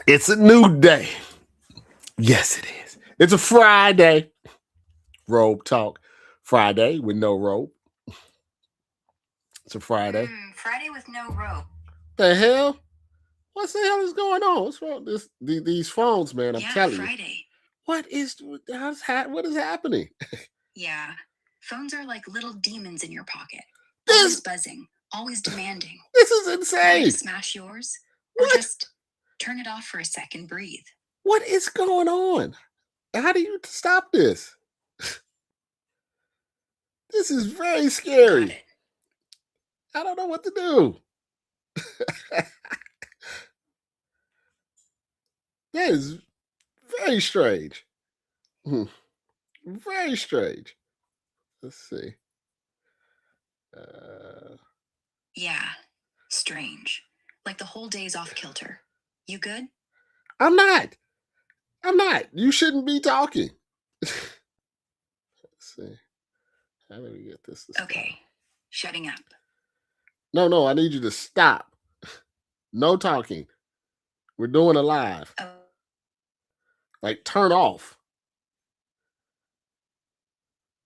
It's a new day. Yes, it is. It's a Friday. Robe Talk Friday with no robe. It's a Friday. Friday with no rope. The hell? What the hell is going on? What's wrong with these phones, man? I'm Yeah, telling you. Friday. What is happening? Yeah. Phones are like little demons in your pocket. This Always buzzing, always demanding. this is Want me insane. to smash yours? Or What? just turn it off for a sec and breathe. What is going on? How do you stop this? This is very Got scary. it. I don't know what to do. That is very strange. Very strange. Let's see. Yeah. Strange. Like the whole day's off kilter. You good? I'm not. You shouldn't be talking. Let's see. How do we get this to stop? Okay. Shutting up. No, I need you to stop. No talking. We're doing a live. Oh, Like, turn off.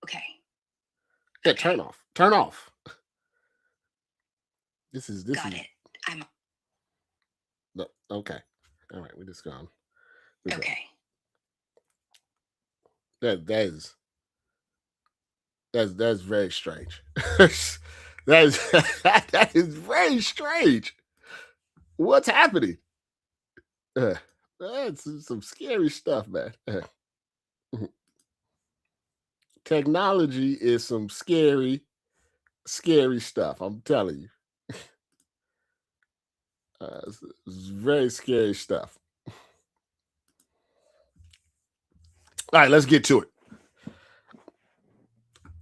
okay. Yeah, turn off. Turn off. This Got is it. I'm no, okay. All right, we're just gone. okay. That's very strange. that is that is very strange. What's happening? That's some scary stuff, man. Technology is some scary stuff. I'm telling you. It's very scary stuff. All right, let's get to it.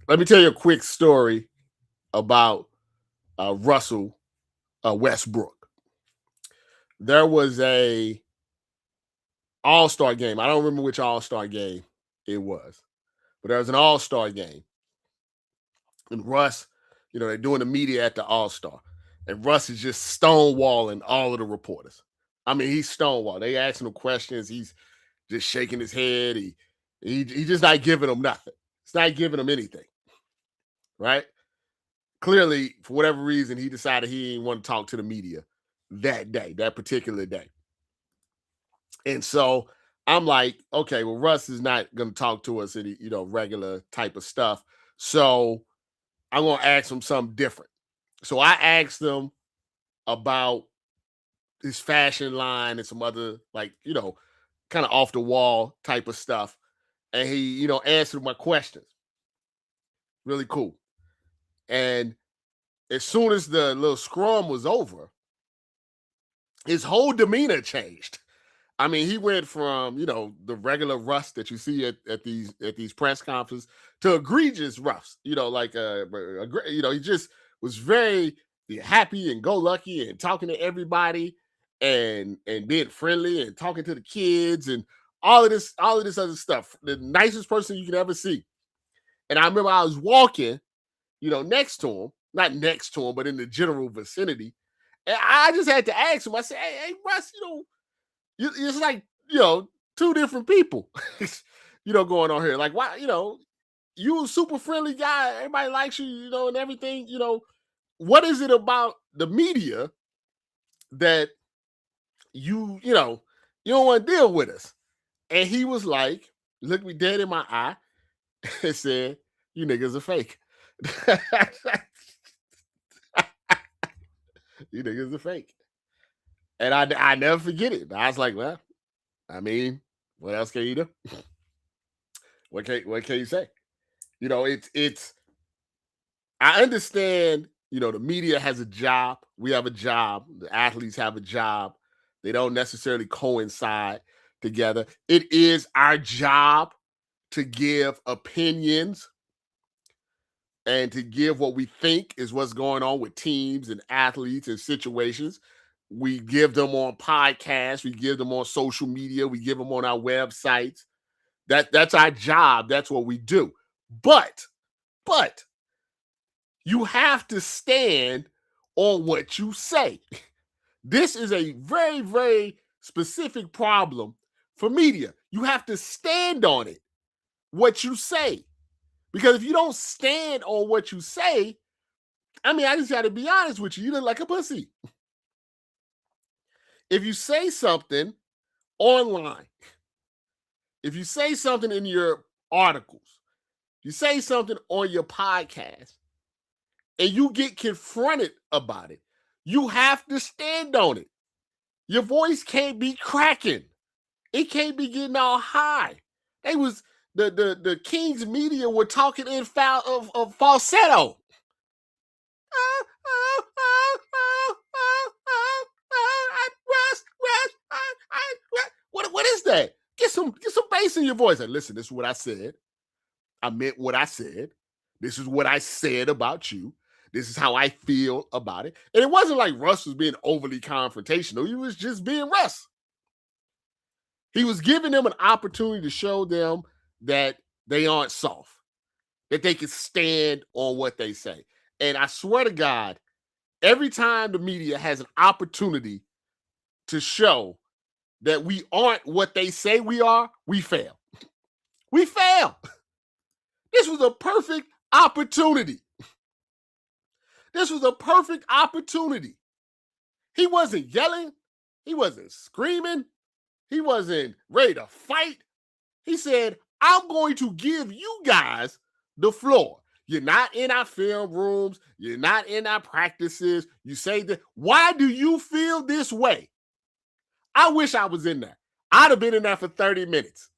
Let me tell you a quick story about Russell Westbrook. There was a All-Star game. I don't remember which All-Star game it was, but there was an All-Star game. And Russ, they're doing the media at the All-Star. And Russ is just stonewalling all of the reporters. I mean, he's stonewall. They asking him questions. He's just shaking his head. He just not giving them nothing. It's not giving them anything. Right? Clearly, for whatever reason, he decided he didn't want to talk to the media that day, that particular day. And so I'm like, okay, well, Russ is not going to talk to us any, regular type of stuff. So I'm going to ask him something different. So I asked him about his fashion line and some other, like, kind of off the wall type of stuff. And he, answered my questions. Really cool. And as soon as the little scrum was over, his whole demeanor changed. I mean, he went from, the regular Russ that you see at these press conferences to egregious Russ, like he just was very happy and go lucky and talking to everybody and being friendly and talking to the kids and all of this other stuff. The nicest person you can ever see. And I remember I was walking, next to him, not next to him, but in the general vicinity. And I just had to ask him, I said, hey Russ, it's like, two different people, going on here. Like, why, you a super friendly guy. Everybody likes you, and everything, what is it about the media that you don't want to deal with us? And he was like, looked me dead in my eye and said, you niggas are fake. You niggas are fake. And I never forget it. I was like, well, I mean, what else can you do? What can you say? It's I understand, the media has a job. We have a job. The athletes have a job. They don't necessarily coincide together. It is our job to give opinions and to give what we think is what's going on with teams and athletes and situations. We give them on podcasts, we give them on social media, we give them on our websites. That's our job. That's what we do. But you have to stand on what you say. This is a very, very specific problem for media. You have to stand on it, what you say. Because if you don't stand on what you say, I mean, I just got to be honest with you. You look like a pussy. If you say something online, if you say something in your articles, you say something on your podcast, and you get confronted about it, you have to stand on it. Your voice can't be cracking. It can't be getting all high. They was the King's media were talking in falsetto. What is that? Get some bass in your voice. And listen, this is what I said. I meant what I said. This is what I said about you. This is how I feel about it. And it wasn't like Russ was being overly confrontational. He was just being Russ. He was giving them an opportunity to show them that they aren't soft, that they can stand on what they say. And I swear to God, every time the media has an opportunity to show that we aren't what they say we are, we fail. We fail. This was a perfect opportunity. This was a perfect opportunity. He wasn't yelling. He wasn't screaming. He wasn't ready to fight. He said, I'm going to give you guys the floor. You're not in our film rooms. You're not in our practices. You say that. Why do you feel this way? I wish I was in there. I'd have been in there for 30 minutes.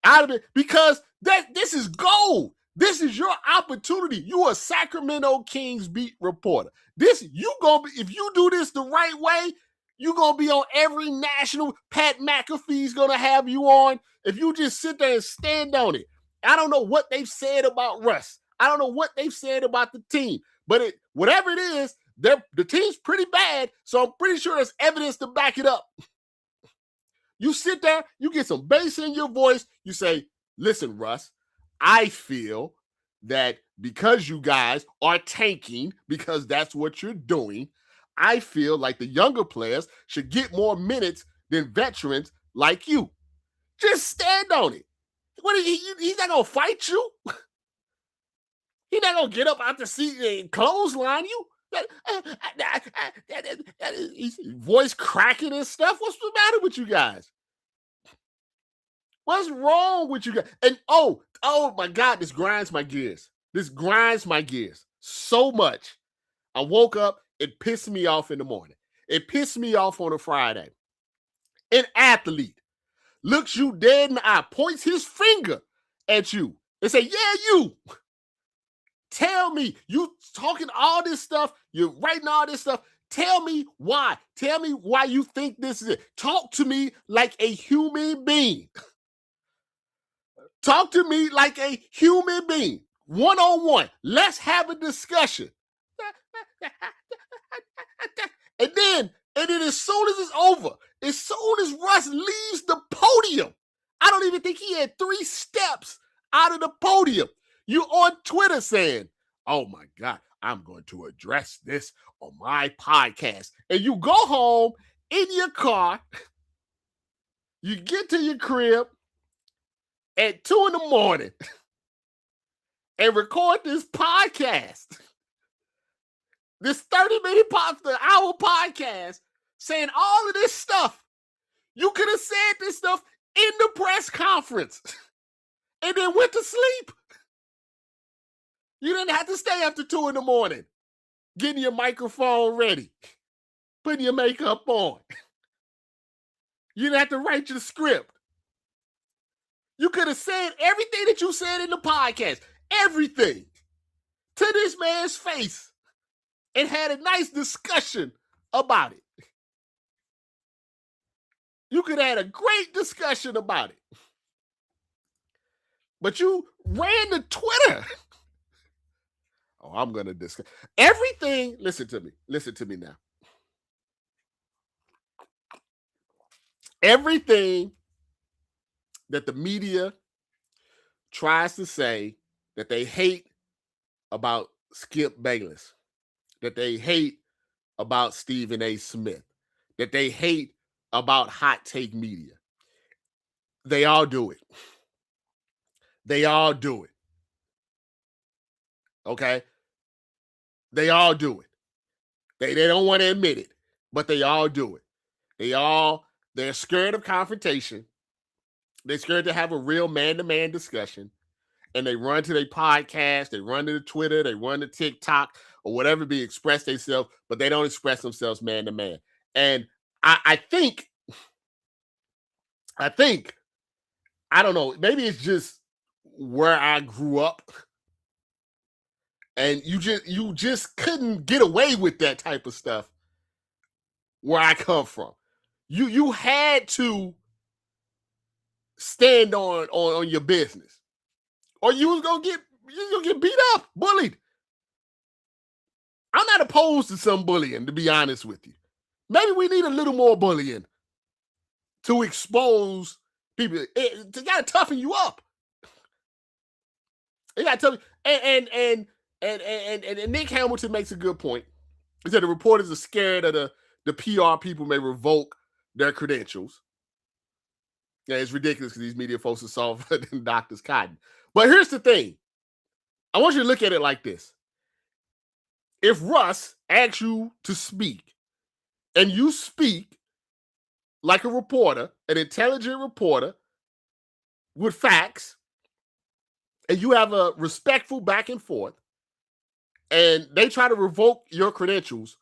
I'd have been, because this is gold. This is your opportunity. You're a Sacramento Kings beat reporter. If you do this the right way, you're going to be on every national. Pat McAfee's going to have you on. If you just sit there and stand on it. I don't know what they've said about Russ. I don't know what they've said about the team. But whatever it is, the team's pretty bad. So I'm pretty sure there's evidence to back it up. You sit there, you get some bass in your voice. You say, listen, Russ, I feel that because you guys are tanking, because that's what you're doing, I feel like the younger players should get more minutes than veterans like you. Just stand on it. He's not going to fight you. He's not going to get up out the seat and clothesline you. Voice cracking and stuff. What's the matter with you guys? What's wrong with you guys? And oh my God, this grinds my gears. This grinds my gears so much. I woke up, it pissed me off in the morning. It pissed me off on a Friday. An athlete looks you dead in the eye, points his finger at you and say, yeah, you. Tell me, you talking all this stuff, you're writing all this stuff. Tell me why. Tell me why you think this is it. Talk to me like a human being. Talk to me like a human being. One-on-one. Let's have a discussion. And then as soon as it's over, as soon as Russ leaves the podium, I don't even think he had 3 steps out of the podium. You on Twitter saying, oh my God, I'm going to address this on my podcast. And you go home in your car, you get to your crib at 2 a.m. and record this podcast. This 30-minute hour podcast saying all of this stuff. You could have said this stuff in the press conference and then went to sleep. You didn't have to stay up to 2 a.m. getting your microphone ready, putting your makeup on. You didn't have to write your script. You could have said everything that you said in the podcast, everything, to this man's face and had a nice discussion about it. You could have had a great discussion about it. But you ran to Twitter. Oh, I'm going to discuss everything. Listen to me now. Everything that the media tries to say that they hate about Skip Bayless, that they hate about Stephen A. Smith, that they hate about hot take media. They all do it. They all do it. Okay? They all do it. They don't want to admit it, but they all do it. They're scared of confrontation. They're scared to have a real man-to-man discussion. And they run to their podcast, they run to the Twitter, they run to TikTok or whatever be express themselves, but they don't express themselves man to man. And I think, I don't know, maybe it's just where I grew up. And you just couldn't get away with that type of stuff where I come from. You had to stand on your business, or you was gonna get beat up, bullied. I'm not opposed to some bullying, to be honest with you. Maybe we need a little more bullying to expose people. It got to toughen you up. It got to toughen. And Nick Hamilton makes a good point. He said the reporters are scared of the PR people may revoke their credentials. Yeah, it's ridiculous because these media folks are softer than Doctors Cotton. But here's the thing. I want you to look at it like this. If Russ asks you to speak, and you speak like a reporter, an intelligent reporter with facts, and you have a respectful back and forth, and they try to revoke your credentials,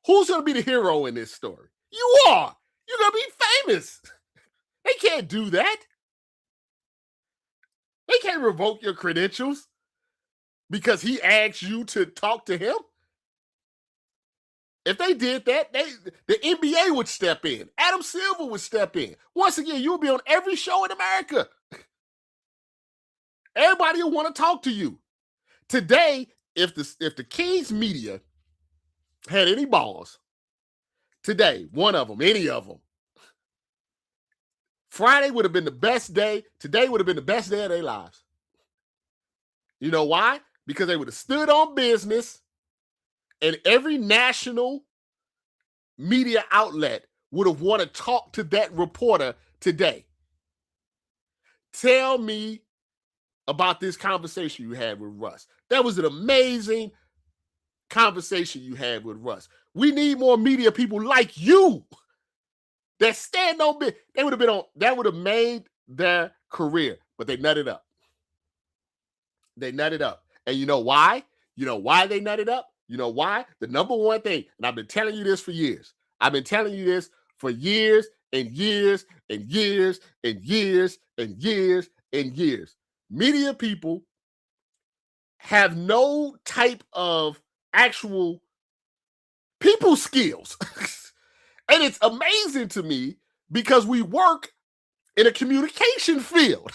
who's going to be the hero in this story? You are. You're going to be famous. They can't do that. They can't revoke your credentials because he asked you to talk to him. If they did that, the NBA would step in. Adam Silver would step in. Once again, you would be on every show in America. Everybody will want to talk to you. Today, if the Kings media had any balls, today, one of them, any of them, Friday would have been the best day. Today would have been the best day of their lives. You know why? Because they would have stood on business, and every national media outlet would have wanted to talk to that reporter today. Tell me about this conversation you had with Russ. That was an amazing conversation you had with Russ. We need more media people like you that stand on business. They would have been on, that would have made their career, but they nutted up. They nutted up. And you know why? You know why they nutted up? You know why? The number one thing, and I've been telling you this for years. I've been telling you this for years and years and years and years and years and years. Media people have no type of actual people skills. And it's amazing to me because we work in a communication field.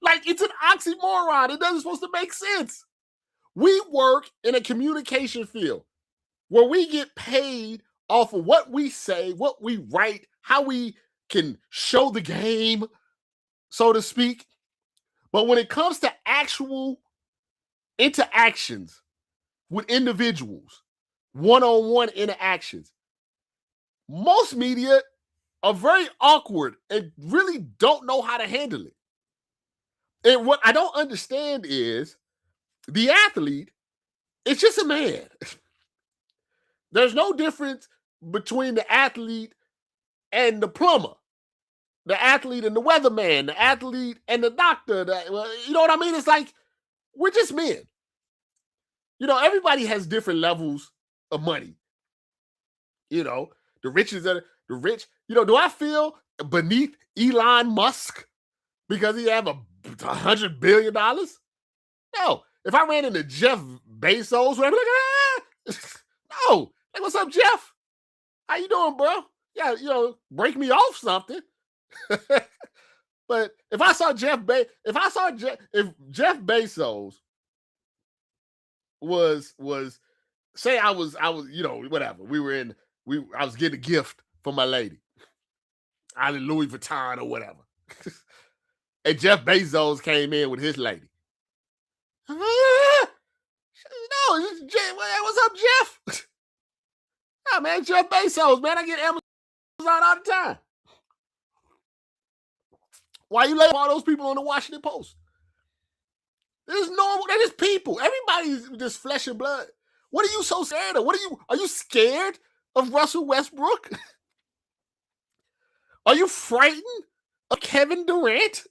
Like, it's an oxymoron. It doesn't supposed to make sense. We work in a communication field where we get paid off of what we say, what we write, how we can show the game, so to speak. But when it comes to actual interactions with individuals, one-on-one interactions, most media are very awkward and really don't know how to handle it. And what I don't understand is the athlete, it's just a man. There's no difference between the athlete and the plumber, the athlete and the weatherman, the athlete and the doctor. You know what I mean? It's like, we're just men. You know, everybody has different levels of money. You know, the rich, you know, do I feel beneath Elon Musk because he have $100 billion? No. If I ran into Jeff Bezos, I'd be like, no. Like, what's up, Jeff? How you doing, bro? Yeah, you know, break me off something. But if I saw if Jeff Bezos was say I was, you know, whatever. I was getting a gift for my lady. Out of Louis Vuitton or whatever. And Jeff Bezos came in with his lady. No, what's up, Jeff? Yeah, man, Jeff Bezos, man. I get Amazon all the time. Why you laying all those people on the Washington Post? There's normal. They're just people. Everybody's just flesh and blood. What are you so scared of? Are you scared of Russell Westbrook? Are you frightened of Kevin Durant?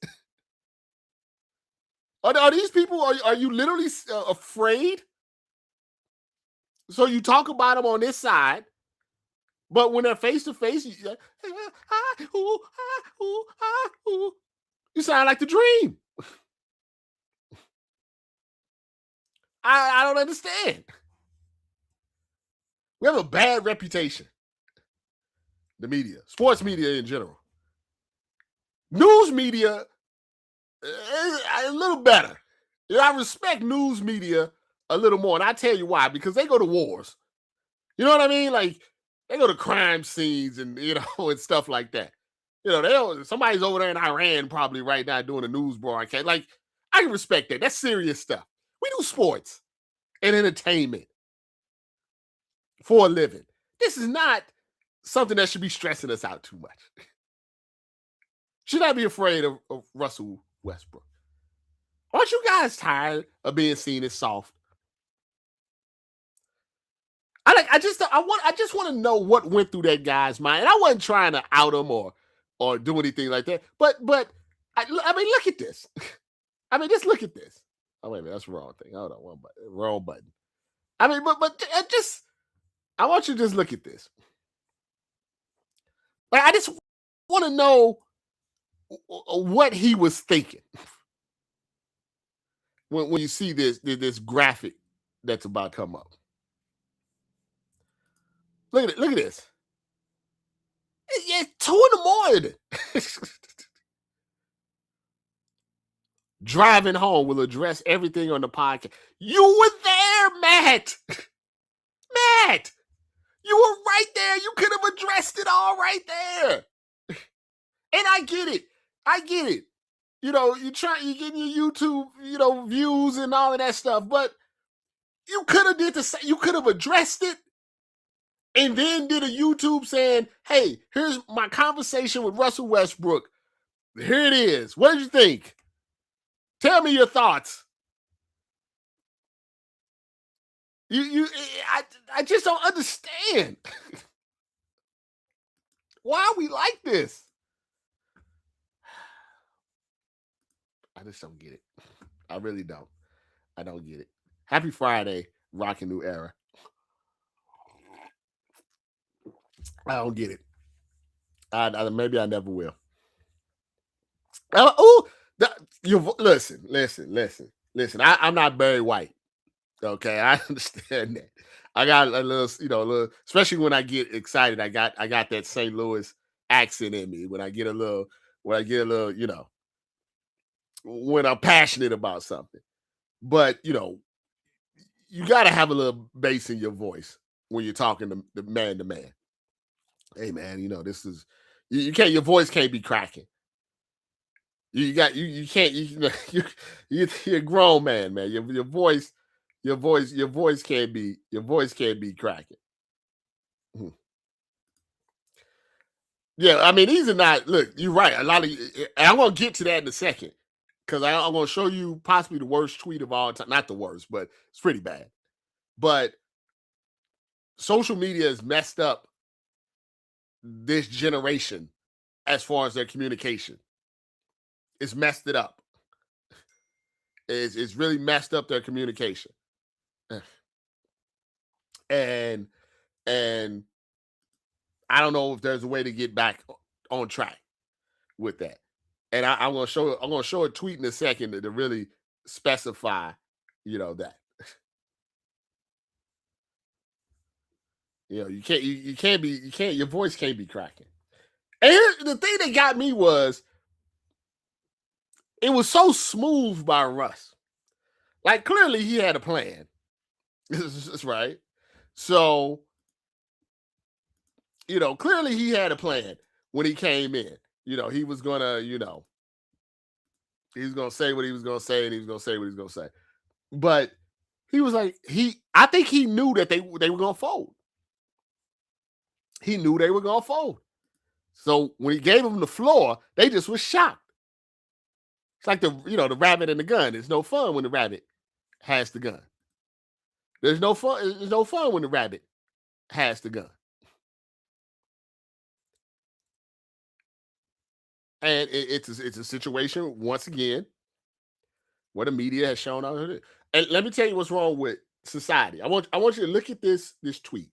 Are these people, are you literally afraid? So you talk about them on this side, but when they're face to face, you sound like the Dream. I don't understand. We have a bad reputation. The media, sports media in general. News media is a little better. I respect news media a little more. And I tell you why, because they go to wars. You know what I mean? Like, they go to crime scenes and, and stuff like that. Somebody's over there in Iran probably right now doing a news broadcast. Like, I can respect that. That's serious stuff. We do sports and entertainment for a living. This is not something that should be stressing us out too much. Should I be afraid of Russell Westbrook? Aren't you guys tired of being seen as soft? I just want to know what went through that guy's mind. And I wasn't trying to out him or do anything like that. But I mean, look at this. I mean, just look at this. Oh, wait a minute, that's the wrong thing. Hold on, one button, wrong button. I mean, but just I want you to just look at this. Like, I just want to know what he was thinking when you see this graphic that's about to come up. Look at it. Look at this. It's 2 in the morning. Driving home will address everything on the podcast. You were there, Matt. Matt, you were right there. You could have addressed it all right there. And I get it. You getting your YouTube, views and all of that stuff, but you could have you could have addressed it and then did a YouTube saying, hey, here's my conversation with Russell Westbrook. Here it is. What did you think? Tell me your thoughts. I just don't understand. Why are we like this? I just don't get it. I really don't. I don't get it. Happy Friday, Rockin' New Era. I don't get it. Maybe I never will. Listen. I'm not Barry White. Okay, I understand that. I got a little, especially when I get excited. I got that St. Louis accent in me. When I get a little, when I'm passionate about something. But you got to have a little bass in your voice when you're talking to man to man. Hey man, this is you can't. Your voice can't be cracking. You can't. You're a grown man, man. Your voice can't be cracking. Yeah, I mean, these are not. Look, you're right. A lot of. I'm gonna get to that in a second because I'm gonna show you possibly the worst tweet of all time. Not the worst, but it's pretty bad. But social media has messed up this generation as far as their communication. It's messed it up. It's really messed up their communication. And I don't know if there's a way to get back on track with that. And I'm gonna show a tweet in a second to really specify, that. Your voice can't be cracking. And the thing that got me was it was so smooth by Russ. Like, clearly he had a plan. That's right. So, clearly he had a plan when he came in. He was gonna, he was gonna say what he was gonna say, and he was gonna say what he was gonna say. But he was like, I think he knew that they were gonna fold. he knew they were going to fold. So when he gave them the floor, they just was shocked. It's like the rabbit and the gun. It's no fun when the rabbit has the gun. There's no fun. There's no fun when the rabbit has the gun. And it's a situation once again where the media has shown out. And let me tell you what's wrong with society. I want you to look at this tweet.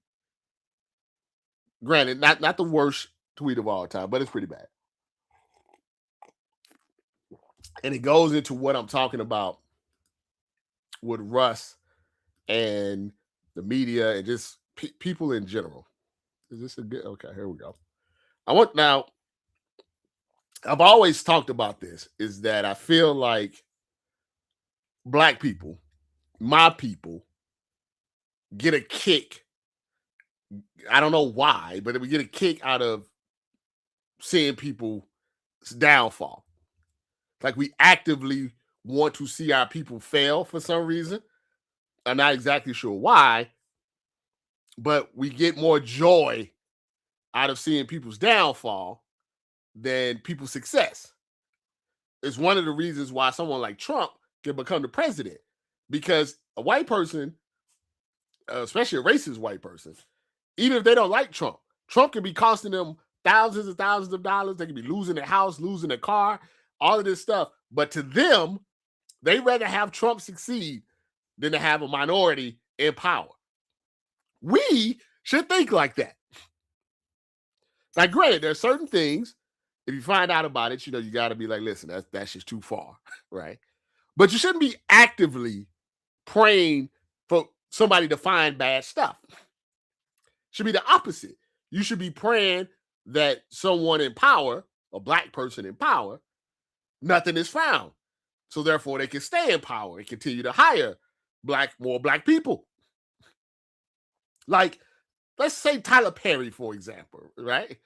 Granted, not the worst tweet of all time, but it's pretty bad. And it goes into what I'm talking about with Russ and the media and just people in general. Is this a good? Okay, here we go. I've always talked about this, is that I feel like Black people, my people, get a kick. I don't know why, but we get a kick out of seeing people's downfall. Like we actively want to see our people fail for some reason. I'm not exactly sure why, but we get more joy out of seeing people's downfall than people's success. It's one of the reasons why someone like Trump can become the president, because a white person, especially a racist white person, even if they don't like Trump can be costing them thousands and thousands of dollars. They can be losing their house, losing their car, all of this stuff. But to them, they rather have Trump succeed than to have a minority in power. We should think like that. Like, granted, there are certain things, if you find out about it, you got to be like, listen, that's just too far, right? But you shouldn't be actively praying for somebody to find bad stuff. Should be the opposite. You should be praying that someone in power, a Black person in power, nothing is found. So therefore they can stay in power and continue to hire more Black people. Like, let's say Tyler Perry, for example, right?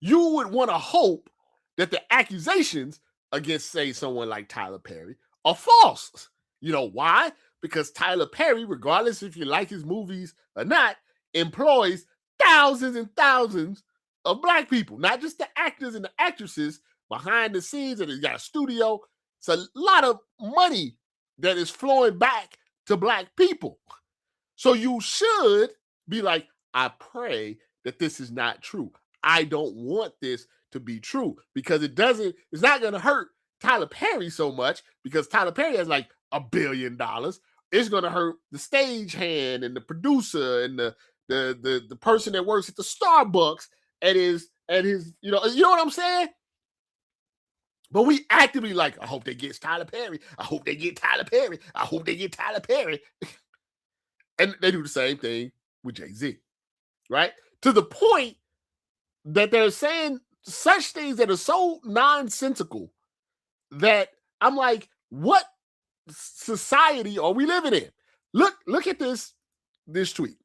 You would want to hope that the accusations against, say, someone like Tyler Perry are false. You know why? Because Tyler Perry, regardless if you like his movies or not, employs thousands and thousands of Black people, not just the actors and the actresses behind the scenes, and he's got a studio. It's a lot of money that is flowing back to Black people. So you should be like, I pray that this is not true. I don't want this to be true, because it's not going to hurt Tyler Perry so much, because Tyler Perry has like $1 billion. It's going to hurt the stagehand and the producer and the person that works at the Starbucks at his you know what I'm saying? But we actively like, I hope they get Tyler Perry. I hope they get Tyler Perry. I hope they get Tyler Perry. And they do the same thing with Jay-Z, right? To the point that they're saying such things that are so nonsensical that I'm like, what society are we living in? Look at this tweet.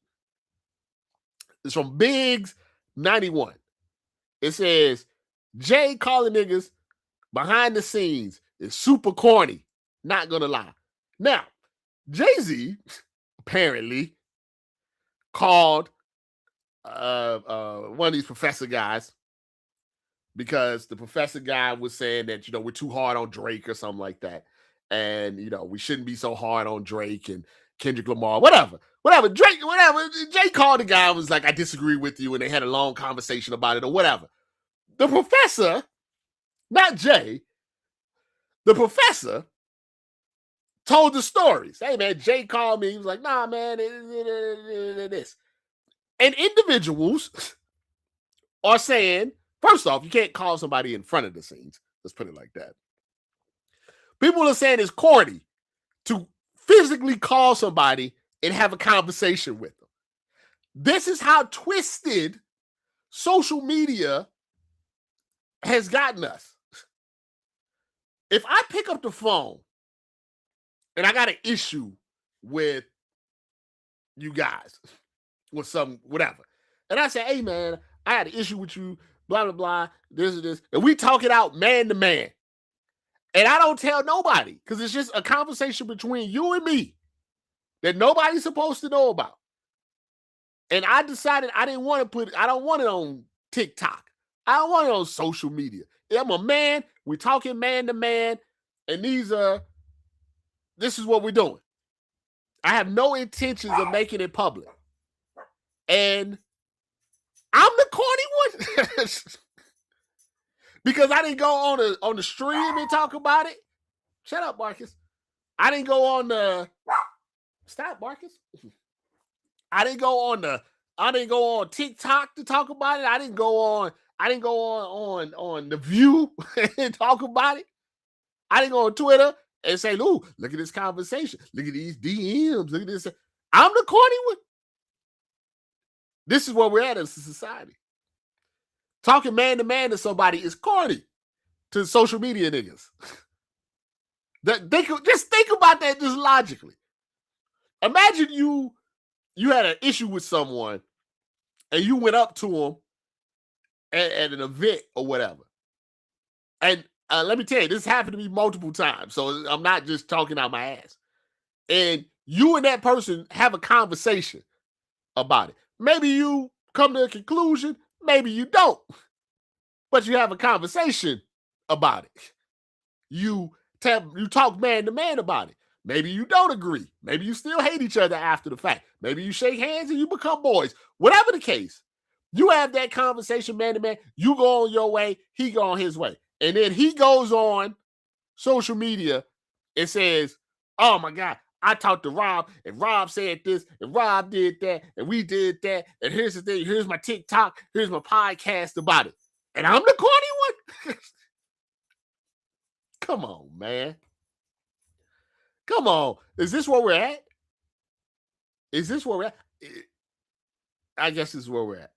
It's from Biggs91. It says, Jay calling niggas behind the scenes is super corny. Not gonna lie. Now, Jay-Z apparently called one of these professor guys, because the professor guy was saying that, we're too hard on Drake or something like that. And, we shouldn't be so hard on Drake and Kendrick Lamar, whatever. Drake, whatever. Jay called the guy and was like, I disagree with you. And they had a long conversation about it or whatever. The professor, not Jay, the professor told the stories. Hey, man, Jay called me. He was like, nah, man, this. And individuals are saying, first off, you can't call somebody in front of the scenes. Let's put it like that. People are saying it's corny to physically call somebody and have a conversation with them. This is how twisted social media has gotten us. If I pick up the phone and I got an issue with you guys, with some whatever, and I say, hey, man, I had an issue with you, blah, blah, blah, this and this, and we talk it out man to man, and I don't tell nobody, because it's just a conversation between you and me that nobody's supposed to know about. And I decided I don't want it on TikTok. I don't want it on social media. I'm a man. We're talking man to man. And this is what we're doing. I have no intentions of making it public. And I'm the corny one. Because I didn't go on the stream and talk about it. Shut up, Marcus. I didn't go on the stop, Marcus. I didn't go on TikTok to talk about it. I didn't go on The View and talk about it. I didn't go on Twitter and say, "Ooh, look at this conversation. Look at these DMs. Look at this." I'm the corny one. This is where we're at as a society. Talking man to man to somebody is corny to social media niggas. Just think about that just logically. Imagine you had an issue with someone and you went up to them at an event or whatever. And let me tell you, this happened to me multiple times. So I'm not just talking out my ass. And you and that person have a conversation about it. Maybe you come to a conclusion, maybe you don't. But you have a conversation about it. You talk man to man about it. Maybe you don't agree. Maybe you still hate each other after the fact. Maybe you shake hands and you become boys. Whatever the case, you have that conversation man to man. You go on your way, he go on his way. And then he goes on social media and says, "Oh my God, I talked to Rob and Rob said this and Rob did that and we did that. And here's the thing. Here's my TikTok. Here's my podcast about it." And I'm the corny one? Come on, man. Come on. Is this where we're at? Is this where we're at? I guess this is where we're at.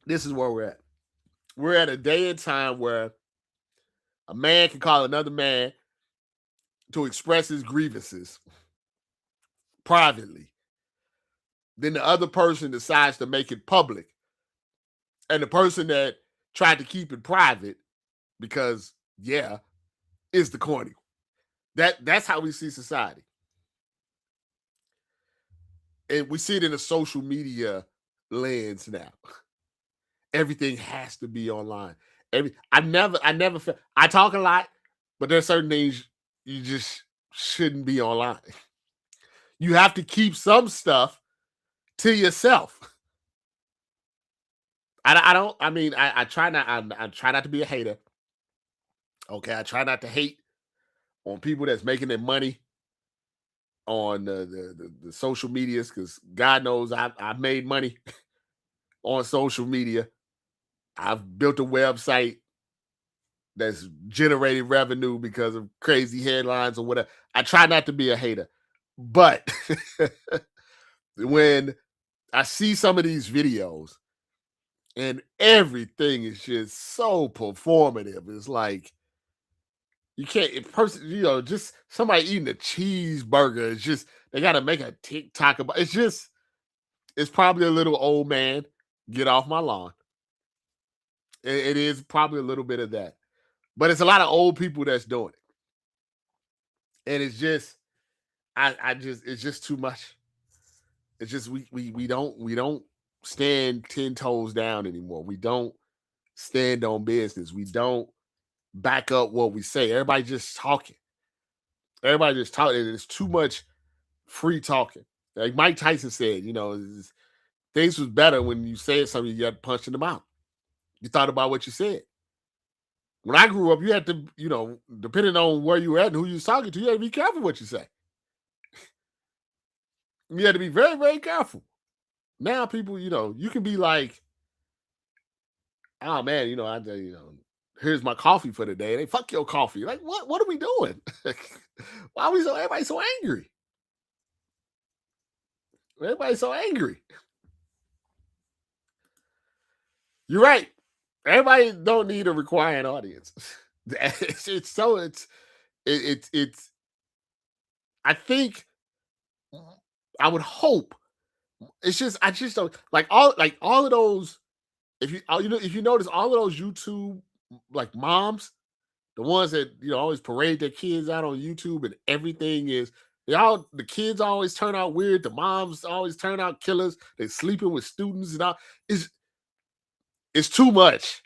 This is where we're at. We're at a day and time where a man can call another man to express his grievances privately. Then the other person decides to make it public. And the person that tried to keep it private, because, yeah, is the corny. That's how we see society. And we see it in a social media lens now. Everything has to be online. I never felt, I talk a lot, but there's certain things you just shouldn't be online. You have to keep some stuff to yourself. I try not to be a hater. Okay, I try not to hate on people that's making their money on the social medias, because God knows I've made money on social media. I've built a website that's generated revenue because of crazy headlines or whatever. I try not to be a hater. But when I see some of these videos and everything is just so performative, it's like you can't, just somebody eating a cheeseburger. It's just, they got to make a TikTok about it's probably a little old man, get off my lawn. It is probably a little bit of that, but it's a lot of old people that's doing it. And it's just, it's just too much. It's just, we don't stand 10 toes down anymore. We don't stand on business. We don't back up what we say. Everybody just talking. It's too much free talking. Like Mike Tyson said, things was better when you said something, you got punched in the mouth. You thought about what you said. When I grew up, you had to, depending on where you were at and who you was talking to, you had to be careful what you say. You had to be very, very careful. Now people, you can be like, "Oh man, here's my coffee for the day." They fuck your coffee. Like, what are we doing? Why are everybody so angry? Everybody's so angry. You're right. Everybody don't need a requiring audience. I think, I would hope. I just don't like all of those. If you notice all of those YouTube like moms, the ones that always parade their kids out on YouTube and everything is Y'all, the kids always turn out weird. The moms always turn out killers. They're sleeping with students and all. It's too much.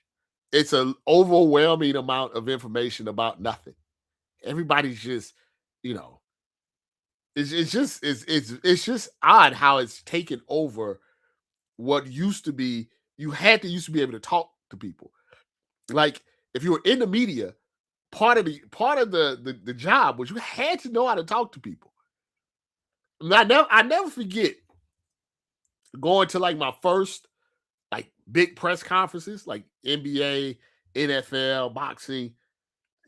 It's an overwhelming amount of information about nothing. Everybody's just, you know, it's just odd how it's taken over what used to be. You had to used to be able to talk to people. Like if you were in the media, part of the job was you had to know how to talk to people. And I never forget going to like my first like big press conferences, like NBA, NFL, boxing,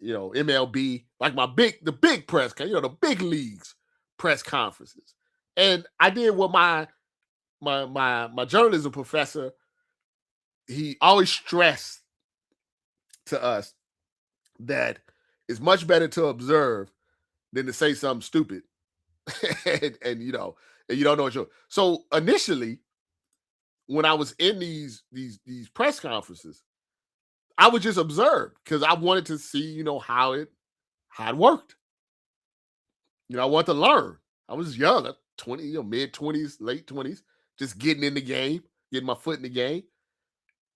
MLB, like the big press, the big leagues press conferences. And I did what my journalism professor, he always stressed to us that it's much better to observe than to say something stupid. and you don't know what you're. So initially, when I was in these press conferences, I would just observe because I wanted to see, how it worked. I wanted to learn. I was young, 20, mid-20s, late 20s, just getting in the game, getting my foot in the game.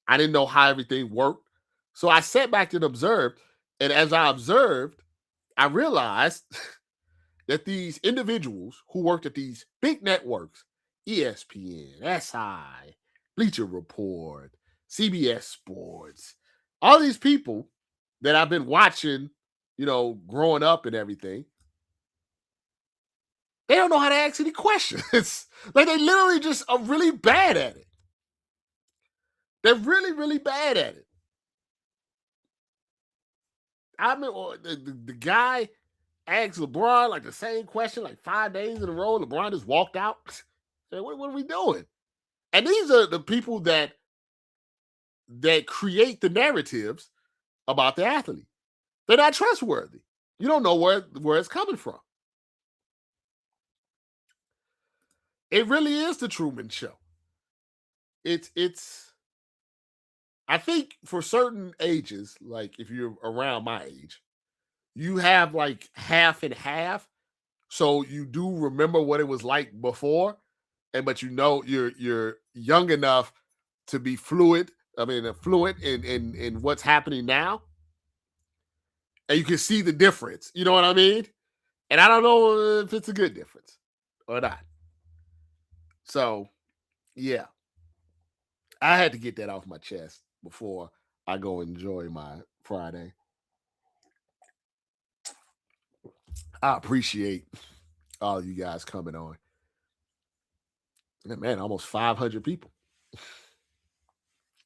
I didn't know how everything worked. So I sat back and observed. And as I observed, I realized that these individuals who worked at these big networks, ESPN, SI, Bleacher Report, CBS Sports, all these people that I've been watching, growing up and everything, they don't know how to ask any questions. Like they literally just are really bad at it. They're really, really bad at it. I mean, the guy asked LeBron like the same question like 5 days in a row. LeBron just walked out. Said, what are we doing? And these are the people that create the narratives about the athlete. They're not trustworthy. You don't know where it's coming from. It really is the Truman Show. It's I think for certain ages, like if you're around my age, you have like half and half. So you do remember what it was like before, but you're young enough to be fluent in what's happening now. And you can see the difference. You know what I mean? And I don't know if it's a good difference or not. So, yeah. I had to get that off my chest before I go enjoy my Friday. I appreciate all you guys coming on. And man, almost 500 people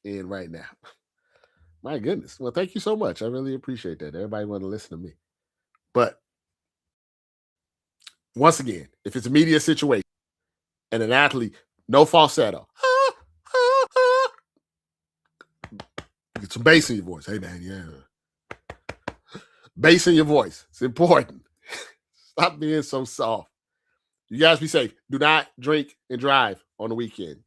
in right now. My goodness. Well, thank you so much. I really appreciate that. Everybody want to listen to me. But once again, if it's a media situation and an athlete, no falsetto. Get some bass in your voice. Hey, man, yeah. Bass in your voice. It's important. Stop being so soft. You guys be safe. Do not drink and drive on the weekend.